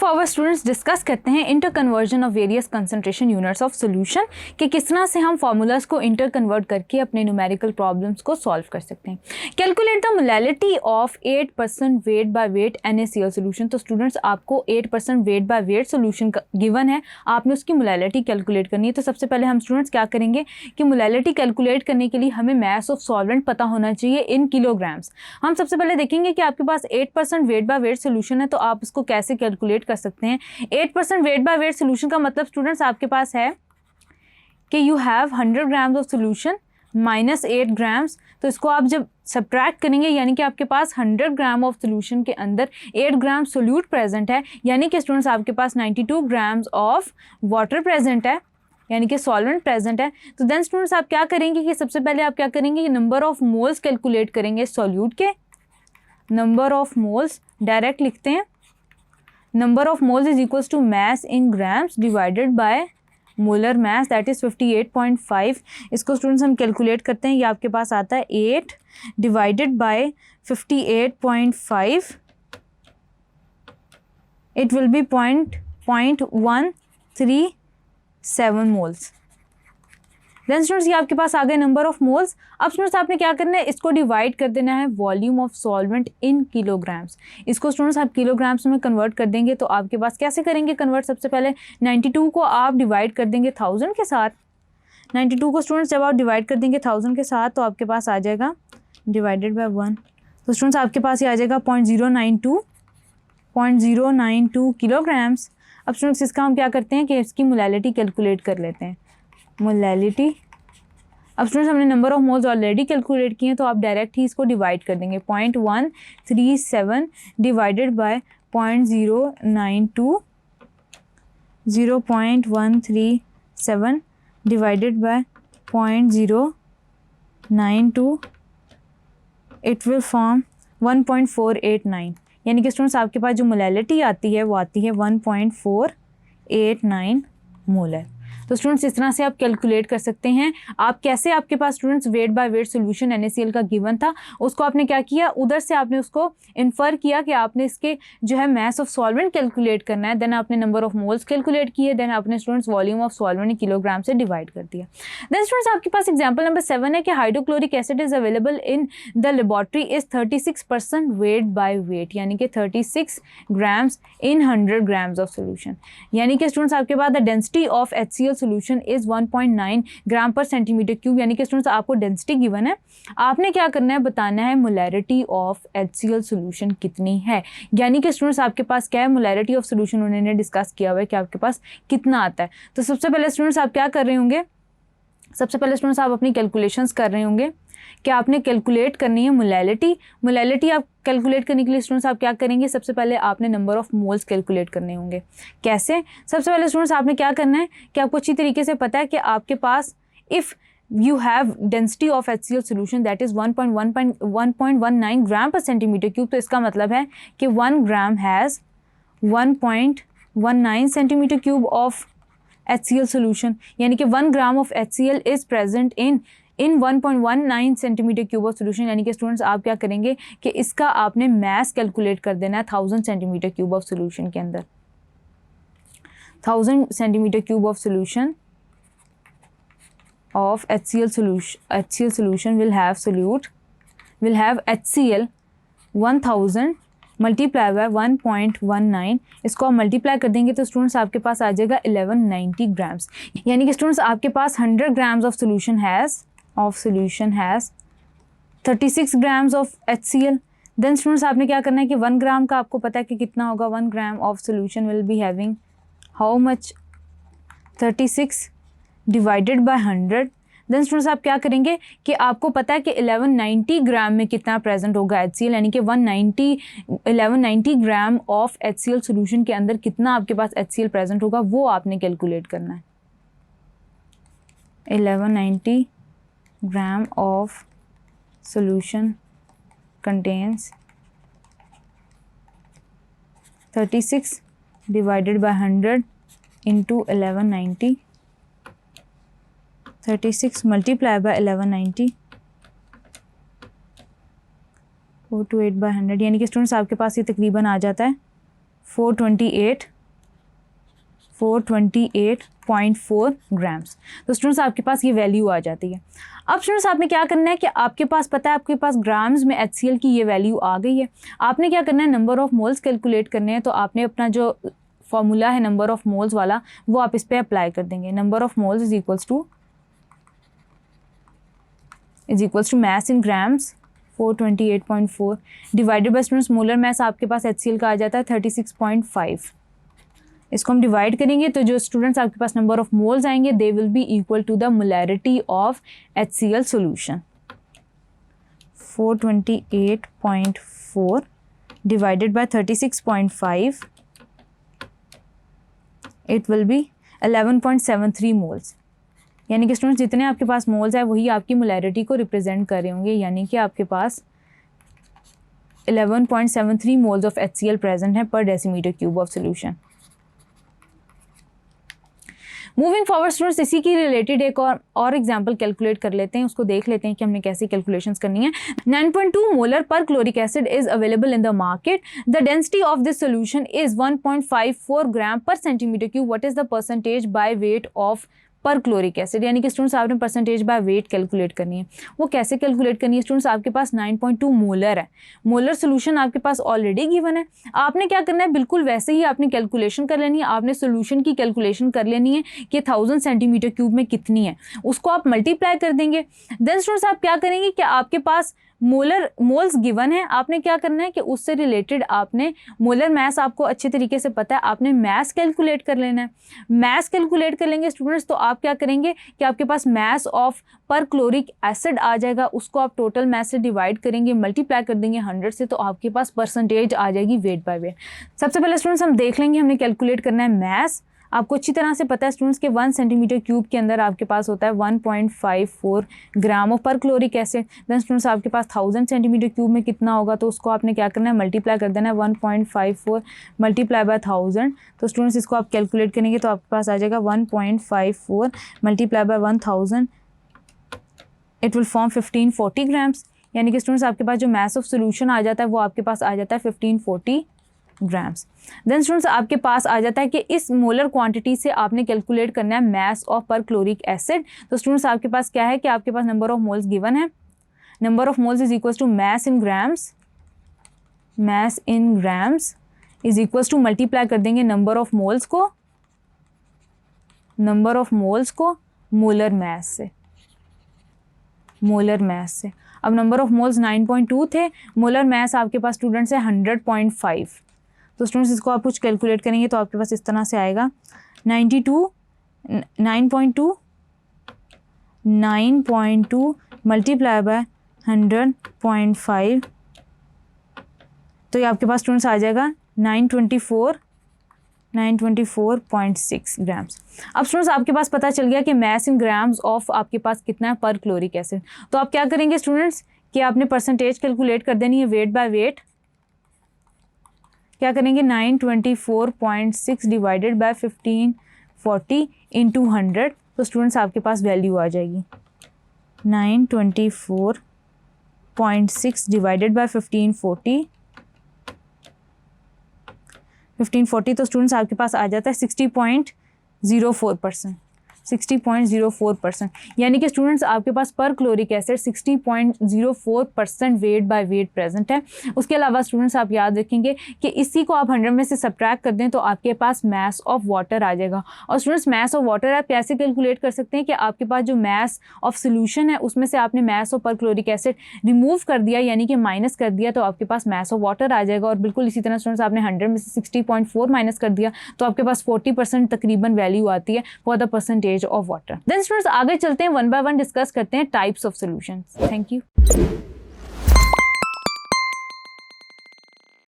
Forward students discuss करते हैं inter conversion of various concentration units of solution कि किस तरह से हम फार्मूलाज को इंटर कन्वर्ट करके अपने न्यूमेरिकल प्रॉब्लम्स को सॉल्व कर सकते हैं। Calculate the molality of 8% wait by wait NaCl solution. तो स्टूडेंट्स आपको 8% wait by weight solution given है, आपने उसकी मोलैलिटी कैलकुलेट करनी है। तो सबसे पहले हम स्टूडेंट्स क्या करेंगे कि मोलैलिटी कैलकुलेट करने के लिए हमें मास ऑफ सॉल्वेंट पता होना चाहिए इन किलोग्राम्स। हम सबसे पहले देखेंगे कि आपके पास 8% वेट बाय वेट सोल्यूशन है, तो आप उसको कैसे कैलकुलेट कर सकते हैं। 8% वेट बाय वेट सोल्यूशन का मतलब स्टूडेंट्स आपके पास है कि you have 100 grams of solution minus 8 grams. तो इसको आप जब सब्ट्रैक्ट करेंगे यानी कि आपके पास 100 ग्राम ऑफ सोल्यूशन के अंदर 8 ग्राम सोल्यूट प्रेजेंट है, यानी कि स्टूडेंट्स आपके पास 92 ग्राम्स ऑफ वाटर प्रेजेंट है, यानी कि सॉल्वेंट प्रेजेंट है। तो देन स्टूडेंट्स आप क्या करेंगे कि सबसे पहले आप क्या करेंगे कि नंबर ऑफ मोल्स कैलकुलेट करेंगे सॉल्यूट के। नंबर ऑफ मोल्स डायरेक्ट लिखते हैं, number of moles is equals to mass in grams divided by molar mass that is 58.5। इसको स्टूडेंट्स हम कैलकुलेट करते हैं, ये आपके पास आता है 8 divided by 58.5, it will be 0.137 moles. Then students ये आपके पास आ गए नंबर ऑफ मोल्स। अब स्टूडेंट्स आपने क्या करना है, इसको डिवाइड कर देना है volume of solvent in kilograms. इसको स्टूडेंट्स आप किलोग्राम्स में कन्वर्ट कर देंगे, तो आपके पास कैसे करेंगे कन्वर्ट, सबसे पहले 92 को आप डिवाइड कर देंगे 1000 के साथ। 92 को स्टूडेंट्स जब आप डिवाइड कर देंगे 1000 के साथ तो आपके पास आ जाएगा डिवाइडेड बाय 1, तो स्टूडेंट्स आपके पास ये आ जाएगा 0.092 किलोग्राम्स। अब स्टूडेंट्स इसका हम क्या करते हैं कि इसकी मोलैलिटी कैलकुलेट कर लेते हैं। मोलैलिटी, अब स्टूडेंट्स हमने number of moles already calculate किए हैं, तो आप डायरेक्ट ही इसको डिवाइड कर देंगे। 0.137 divided by 0.092, 0.137 divided by 0.092, it will form 1.489, यानी कि स्टूडेंट्स आपके पास जो मोलैलिटी आती है वो आती है 1.489 मोलर। तो स्टूडेंट्स इस तरह से आप कैलकुलेट कर सकते हैं। आप कैसे, आपके पास students weight by weight solution NaCl का गिवन था, उसको आपने क्या किया, उधर से आपने उसको इन्फर किया कि आपने इसके जो है मास ऑफ सॉल्वेंट कैलकुलेट करना है। देन आपने नंबर ऑफ मोल्स कैलकुलेट किए, देन आपने students volume of solvent kilogram से डिवाइड कर दिया। देन स्टूडेंट्स आपके पास एग्जाम्पल नंबर 7 है कि hydrochloric acid is available in the laboratory is 36% weight by weight, यानी कि 36 grams in 100 grams of solution, यानी कि स्टूडेंट्स आपके पास the density of HCl solution is 1.9 gram per centimetre cube, यानी कि स्टूडेंट्स आपको डेंसिटी गिवन है, आपने क्या करना है, बताना है मोलैरिटी ऑफ HCl सोल्यूशन कितनी है। यानी कि स्टूडेंट्स आपके पास क्या है, मोलैरिटी ऑफ सोल्यूशन उन्होंने डिस्कस किया हुआ है कि आपके पास कितना आता है। तो सबसे पहले स्टूडेंट्स आप क्या कर रहे होंगे, सबसे पहले स्टूडेंट्स आप अपनी कैलकुलेशंस कर रहे होंगे कि आपने कैलकुलेट करनी है मोलैलिटी। मोलैलिटी आप कैलकुलेट करने के लिए स्टूडेंट्स आप क्या करेंगे, सबसे पहले आपने नंबर ऑफ मोल्स कैलकुलेट करने होंगे। कैसे, सबसे पहले स्टूडेंट्स आपने क्या करना है कि आपको अच्छी तरीके से पता है कि आपके पास if you have density of HCl solution that is 1.19 gram per centimetre cube, तो इसका मतलब है कि 1 gram has 1.19 centimetre cube of HCl solution, यानी कि 1 gram of HCl is present in 1.19 centimetre cube of solution. यानी कि स्टूडेंट्स आप क्या करेंगे कि इसका आपने मास कैलकुलेट कर देना है 1000 सेंटीमीटर क्यूब ऑफ सोल्यूशन के अंदर। 1000 centimetre cube of solution of HCl solution will have HCl 1000 multiply by 1.19, इसको आप मल्टीप्लाई कर देंगे तो स्टूडेंट्स आपके पास आ जाएगा 1190 ग्राम्स, यानी कि स्टूडेंट्स आपके पास 100 grams of solution has 36 grams of HCl। Then students आपने क्या करना है कि 1 ग्राम का आपको पता है कि कितना होगा, 1 gram of solution will be having how much, 36 divided by 100। Then students आप क्या करेंगे कि आपको पता है कि 1190 ग्राम में कितना प्रेजेंट होगा HCl, यानी कि 1190 ग्राम ऑफ HCl सोल्यूशन के अंदर कितना आपके पास HCl प्रेजेंट होगा, वो आपने कैलकुलेट करना है। 1190 gram of solution contains 36 divided by 100 into 1190, 36 multiply by 1190, 428 by 100, यानी कि स्टूडेंट्स आपके पास ये तकरीबन आ जाता है 428 428.4 ग्राम्स। तो स्टूडेंट्स आपके पास ये वैल्यू आ जाती है। अब स्टूडेंट्स आपने क्या करना है कि आपके पास पता है आपके पास ग्राम्स में HCl की ये वैल्यू आ गई है। आपने क्या करना है, नंबर ऑफ मोल्स कैलकुलेट करने हैं। तो आपने अपना जो फॉर्मूला है नंबर ऑफ मोल्स वाला वो आप इस पर अप्लाई कर देंगे। Number of moles is equals to mass in grams 428.4 divided by students molar mass आपके पास HCl का आ जाता है 36.5। इसको हम डिवाइड करेंगे तो जो स्टूडेंट्स आपके पास नंबर ऑफ मोल्स आएंगे they will be equal to the molarity of HCl solution. 428.4 divided by 36.5 it will be 11.73 moles. यानी कि स्टूडेंट्स जितने आपके पास मोल्स है वही आपकी मोलैरिटी को रिप्रेजेंट कर रहे होंगे, यानी कि आपके पास 11.73 मोल्स ऑफ HCl प्रेजेंट है पर decimetre cube of solution. Moving forward students इसी की रिलेटेड एक और एग्जांपल कैलकुलेट कर लेते हैं, उसको देख लेते हैं कि हमने कैसी कैलकुलेशंस करनी है। 9.2 molar perchloric acid is available in the market. The density of this solution is 1.54 gram per centimetre cube. What is the percentage by weight of perchloric acid. यानी कि स्टूडेंट्स आपने percentage by weight calculate करनी है। वो कैसे calculate करनी है students, आपके पास 9.2 मोलर है, मोलर सोल्यूशन आपके पास ऑलरेडी गिवन है। आपने क्या करना है, बिल्कुल वैसे ही आपने कैलकुलेशन कर लेनी है। आपने सोल्यूशन की कैलकुलेशन कर लेनी है कि 1000 सेंटीमीटर क्यूब में कितनी है, उसको आप मल्टीप्लाई कर देंगे। देन स्टूडेंट्स आप क्या करेंगे कि आपके पास मोल्स गिवन है, आपने क्या करना है कि उससे रिलेटेड आपने मोलर मास आपको अच्छे तरीके से पता है, आपने मास कैलकुलेट कर लेना है। मास कैलकुलेट कर लेंगे स्टूडेंट्स तो आप क्या करेंगे कि आपके पास मास ऑफ पर क्लोरिक एसिड आ जाएगा, उसको आप टोटल मास से डिवाइड करेंगे, मल्टीप्लाई कर देंगे 100 से, तो आपके पास परसेंटेज आ जाएगी वेट बाय वेट। सबसे पहले स्टूडेंट्स हम देख लेंगे, हमने कैलकुलेट करना है मास। आपको अच्छी तरह से पता है स्टूडेंट्स के 1 सेंटीमीटर क्यूब के अंदर आपके पास होता है 1.54 gram of perchloric acid. Then students आपके पास 1000 सेंटीमीटर क्यूब में कितना होगा, तो उसको आपने क्या करना है, मल्टीप्लाई कर देना है 1.54 मल्टीप्लाई बाय 1000। तो स्टूडेंट्स इसको आप कैलकुलेट करेंगे तो आपके पास आ जाएगा 1.54 multiply by 1000 it will form 1540 grams. यानी कि स्टूडेंट्स आपके पास जो मास ऑफ सोल्यूशन आ जाता है वो आपके पास आ जाता है 1540 ग्राम्स। देन स्टूडेंट्स आपके पास आ जाता है कि इस मोलर क्वांटिटी से आपने कैलकुलेट करना है mass of perchloric acid. तो स्टूडेंट्स आपके पास क्या है कि आपके पास नंबर ऑफ मोल्स गिवन है, number of moles is equals to mass in grams, mass in grams is equals to multiply कर देंगे नंबर ऑफ मोल्स को मोलर मास से, मोलर मास से। अब नंबर ऑफ मोल्स 9.2 थे, मोलर मास आपके पास स्टूडेंट्स है 100.5। तो स्टूडेंट्स इसको आप कुछ कैलकुलेट करेंगे तो आपके पास इस तरह से आएगा 9.2 मल्टीप्लाई बाय 100.5, तो ये आपके पास स्टूडेंट्स आ जाएगा 924.6 ग्राम्स। अब स्टूडेंट्स आपके पास पता चल गया कि मास इन ग्राम्स ऑफ आपके पास कितना है पर क्लोरिक एसिड। तो आप क्या करेंगे स्टूडेंट्स कि आपने परसेंटेज कैलकुलेट कर देनी है वेट बाय वेट। क्या करेंगे 924.6 डिवाइडेड बाय 1540 इंटू 100। तो स्टूडेंट्स आपके पास वैल्यू आ जाएगी 924.6 डिवाइडेड बाय 1540 तो स्टूडेंट्स आपके पास आ जाता है 60.04%, 60.04%। यानी कि स्टूडेंट्स आपके पास perchloric acid 60.04% weight by weight present है। उसके अलावा स्टूडेंट्स आप याद रखेंगे कि इसी को आप 100 में से सब्ट्रैक्ट कर दें तो आपके पास मास ऑफ वाटर आ जाएगा। और स्टूडेंट्स मास ऑफ वाटर आप कैसे कैलकुलेट कर सकते हैं कि आपके पास जो मास ऑफ सोल्यूशन है उसमें से आपने मास of perchloric acid remove कर दिया, यानी कि माइनस कर दिया, तो आपके पास मास ऑफ वाटर आ जाएगा। और बिल्कुल इसी तरह स्टूडेंट्स आपने 100 में से 60.4 माइनस कर दिया तो आपके पास 40% तकरीबन वैल्यू आती है for the percentage of water. Then students आगे चलते हैं, वन बाय वन डिस्कस करते हैं types of solutions. Thank you.